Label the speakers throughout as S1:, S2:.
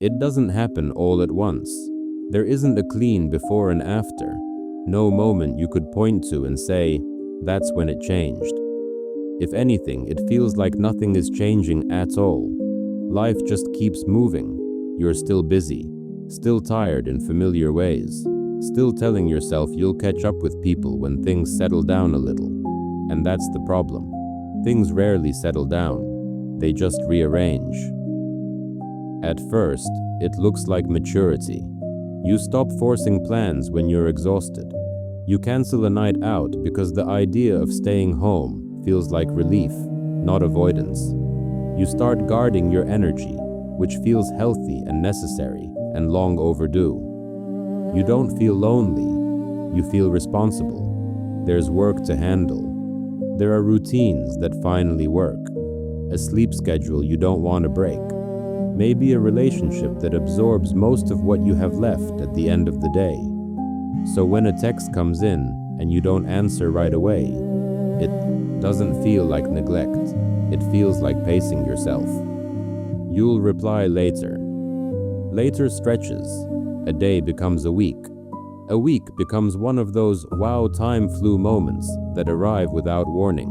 S1: It doesn't happen all at once. There isn't a clean before and after. No moment you could point to and say, that's when it changed. If anything, it feels like nothing is changing at all. Life just keeps moving. You're still busy, still tired in familiar ways, still telling yourself you'll catch up with people when things settle down a little. And that's the problem. Things rarely settle down. They just rearrange. At first, it looks like maturity. You stop forcing plans when you're exhausted. You cancel a night out because the idea of staying home feels like relief, not avoidance. You start guarding your energy, which feels healthy and necessary and long overdue. You don't feel lonely, you feel responsible. There's work to handle. There are routines that finally work. A sleep schedule you don't want to break. Maybe a relationship that absorbs most of what you have left at the end of the day. So when a text comes in and you don't answer right away, it doesn't feel like neglect. It feels like pacing yourself. You'll reply later. Later stretches. A day becomes a week. A week becomes one of those wow time flew moments that arrive without warning.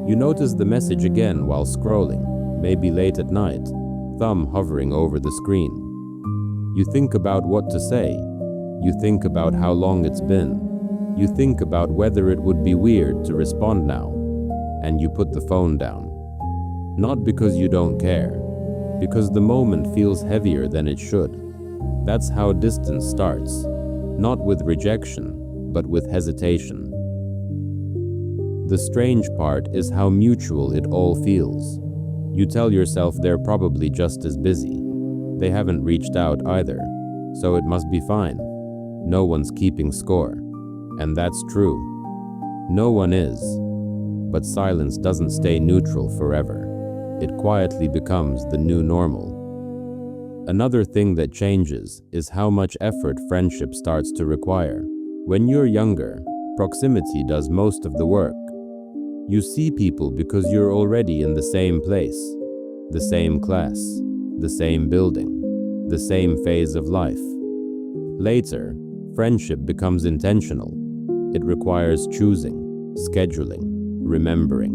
S1: You notice the message again while scrolling, maybe late at night, thumb hovering over the screen. You think about what to say. You think about how long it's been. You think about whether it would be weird to respond now. And you put the phone down. Not because you don't care, because the moment feels heavier than it should. That's how distance starts, not with rejection, but with hesitation. The strange part is how mutual it all feels. You tell yourself they're probably just as busy. They haven't reached out either, so it must be fine. No one's keeping score. And that's true. No one is. But silence doesn't stay neutral forever. It quietly becomes the new normal. Another thing that changes is how much effort friendship starts to require. When you're younger, proximity does most of the work. You see people because you're already in the same place, the same class, the same building, the same phase of life. Later, friendship becomes intentional. It requires choosing, scheduling, remembering.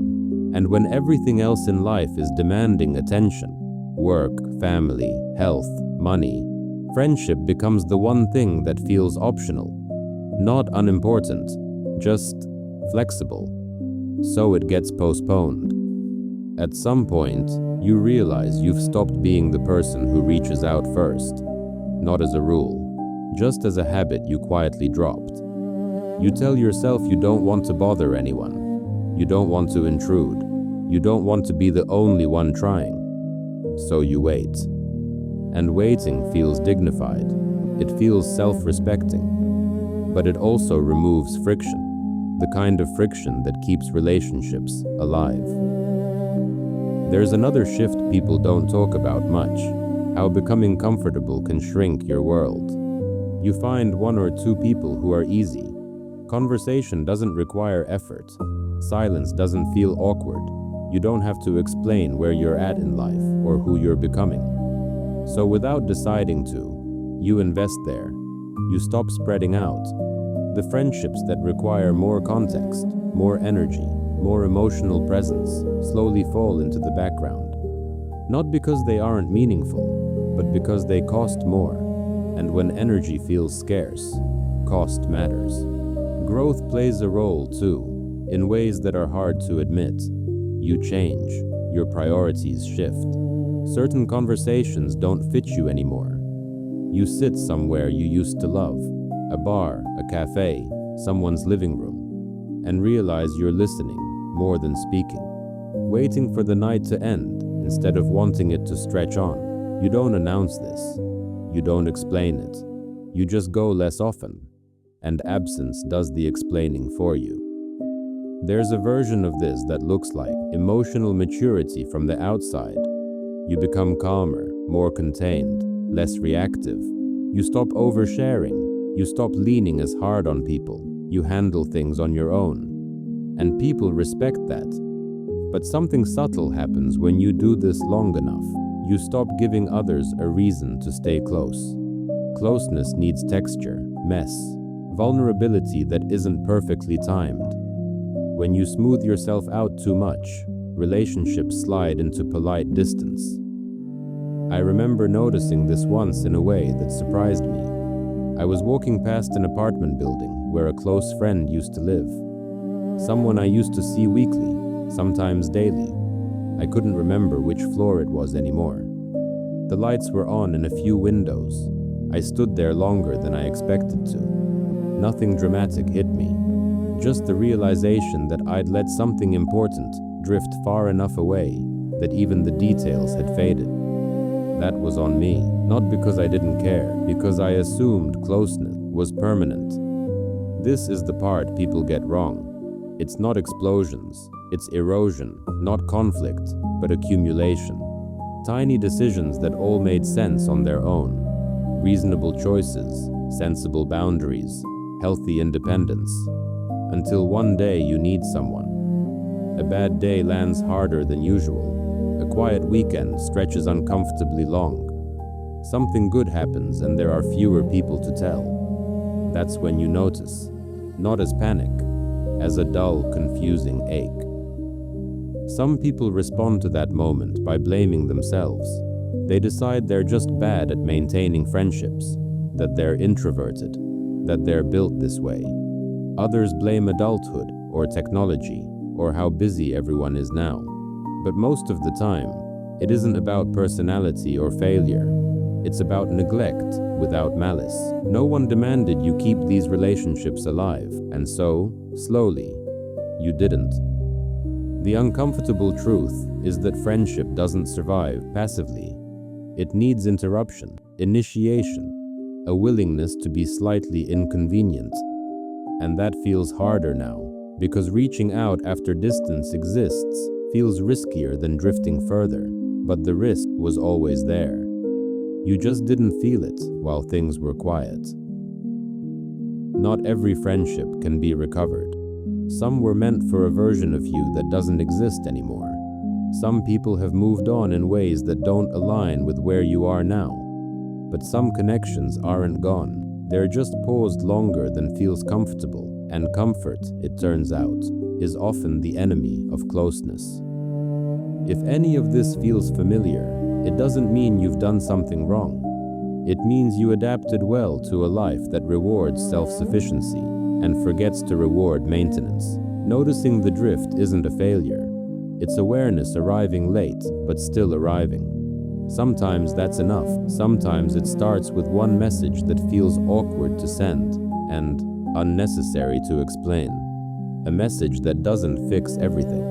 S1: And when everything else in life is demanding attention, work, family, health, money, friendship becomes the one thing that feels optional. Not unimportant, just flexible. So it gets postponed. At some point, you realize you've stopped being the person who reaches out first. Not as a rule, just as a habit you quietly dropped. You tell yourself you don't want to bother anyone. You don't want to intrude. You don't want to be the only one trying. So you wait. And waiting feels dignified. It feels self-respecting. But it also removes friction. The kind of friction that keeps relationships alive. There's another shift people don't talk about much, how becoming comfortable can shrink your world. You find one or two people who are easy. Conversation doesn't require effort. Silence doesn't feel awkward. You don't have to explain where you're at in life or who you're becoming. So without deciding to, you invest there. You stop spreading out. The friendships that require more context, more energy, more emotional presence slowly fall into the background. Not because they aren't meaningful, but because they cost more. And when energy feels scarce, cost matters. Growth plays a role too, in ways that are hard to admit. You change, your priorities shift. Certain conversations don't fit you anymore. You sit somewhere you used to love. A bar, a cafe, someone's living room, and realize you're listening more than speaking, waiting for the night to end instead of wanting it to stretch on. You don't announce this. You don't explain it. You just go less often, and absence does the explaining for you. There's a version of this that looks like emotional maturity from the outside. You become calmer, more contained, less reactive. You stop oversharing. You stop leaning as hard on people. You handle things on your own. And people respect that. But something subtle happens when you do this long enough. You stop giving others a reason to stay close. Closeness needs texture, mess, vulnerability that isn't perfectly timed. When you smooth yourself out too much, relationships slide into polite distance. I remember noticing this once in a way that surprised me. I was walking past an apartment building where a close friend used to live. Someone I used to see weekly, sometimes daily. I couldn't remember which floor it was anymore. The lights were on in a few windows. I stood there longer than I expected to. Nothing dramatic hit me, just the realization that I'd let something important drift far enough away that even the details had faded. That was on me, not because I didn't care, because I assumed closeness was permanent. This is the part people get wrong. It's not explosions, it's erosion, not conflict, but accumulation. Tiny decisions that all made sense on their own. Reasonable choices, sensible boundaries, healthy independence. Until one day you need someone. A bad day lands harder than usual. A quiet weekend stretches uncomfortably long. Something good happens and there are fewer people to tell. That's when you notice, not as panic, as a dull, confusing ache. Some people respond to that moment by blaming themselves. They decide they're just bad at maintaining friendships, that they're introverted, that they're built this way. Others blame adulthood or technology or how busy everyone is now. But most of the time, it isn't about personality or failure. It's about neglect without malice. No one demanded you keep these relationships alive, and so, slowly, you didn't. The uncomfortable truth is that friendship doesn't survive passively. It needs interruption, initiation, a willingness to be slightly inconvenient. And that feels harder now, because reaching out after distance exists feels riskier than drifting further, but the risk was always there. You just didn't feel it while things were quiet. Not every friendship can be recovered. Some were meant for a version of you that doesn't exist anymore. Some people have moved on in ways that don't align with where you are now. But some connections aren't gone. They're just paused longer than feels comfortable, and comfort, it turns out, is often the enemy of closeness. If any of this feels familiar, it doesn't mean you've done something wrong. It means you adapted well to a life that rewards self-sufficiency and forgets to reward maintenance. Noticing the drift isn't a failure. It's awareness arriving late, but still arriving. Sometimes that's enough. Sometimes it starts with one message that feels awkward to send and unnecessary to explain. A message that doesn't fix everything,